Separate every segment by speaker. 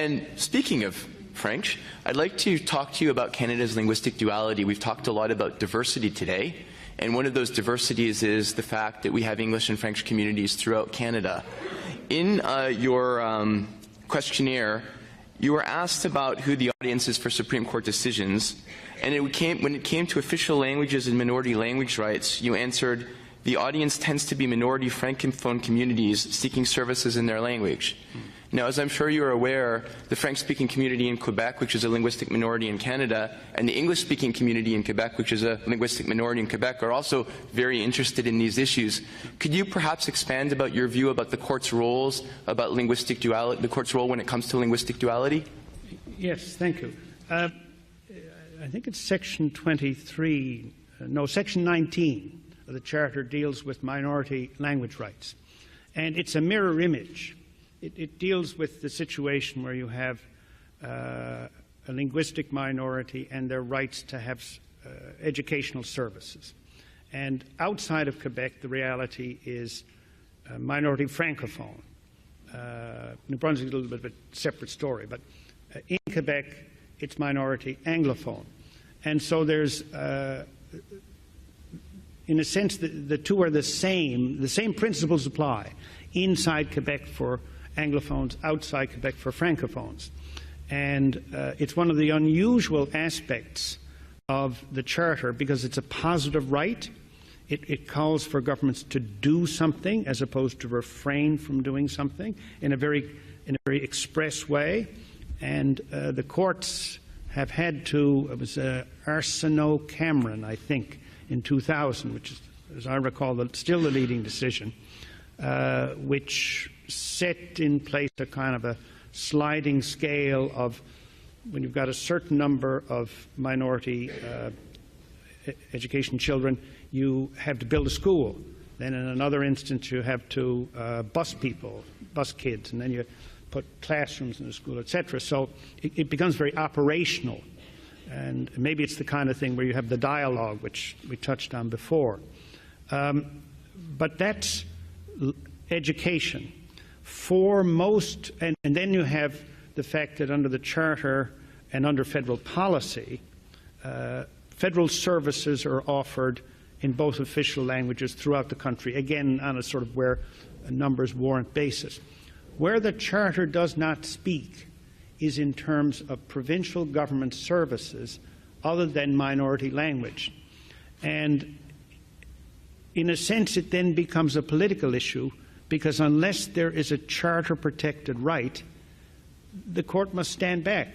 Speaker 1: And speaking of French, I'd like to talk to you about Canada's linguistic duality. We've talked a lot about diversity today, and one of those diversities is the fact that we have English and French communities throughout Canada. In your questionnaire, you were asked about who the audience is for Supreme Court decisions, and when it came to official languages and minority language rights, you answered, the audience tends to be minority Francophone communities seeking services in their language. Now, as I'm sure you're aware, the French-speaking community in Quebec, which is a linguistic minority in Canada, and the English-speaking community in Quebec, which is a linguistic minority in Quebec, are also very interested in these issues. Could you perhaps expand about your view about the Court's roles, about linguistic duality, the Court's role when it comes to linguistic duality?
Speaker 2: Yes, thank you. I think it's Section 23, no, Section 19 of the Charter deals with minority language rights. And it's a mirror image. It deals with the situation where you have a linguistic minority and their rights to have educational services. And outside of Quebec, the reality is minority Francophone. New Brunswick is a little bit of a separate story, but in Quebec, it's minority Anglophone. And so there's, in a sense, the two are the same principles apply inside Quebec for Anglophones, outside Quebec for Francophones. And it's one of the unusual aspects of the Charter because it's a positive right. It calls for governments to do something as opposed to refrain from doing something in a very express way. And the courts have had to, it was Arsenault Cameron, I think, in 2000, which is, as I recall, still the leading decision, which set in place a kind of a sliding scale of when you've got a certain number of minority education children, you have to build a school. Then in another instance, you have to bus kids, and then you put classrooms in the school, etc. So it becomes very operational. And maybe it's the kind of thing where you have the dialogue, which we touched on before. But that's education. For most, and then you have the fact that under the Charter and under federal policy, federal services are offered in both official languages throughout the country, again on a sort of where numbers warrant basis. Where the Charter does not speak is in terms of provincial government services other than minority language. And in a sense, it then becomes a political issue because unless there is a Charter-protected right, the Court must stand back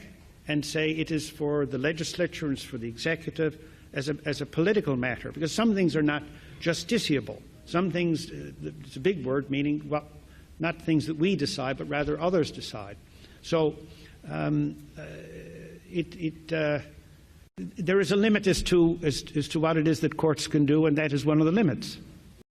Speaker 2: and say it is for the legislature and it's for the executive as a political matter, because some things are not justiciable. Some things, it's a big word, meaning, well, not things that we decide, but rather others decide. So there is a limit as to what it is that courts can do, and that is one of the limits.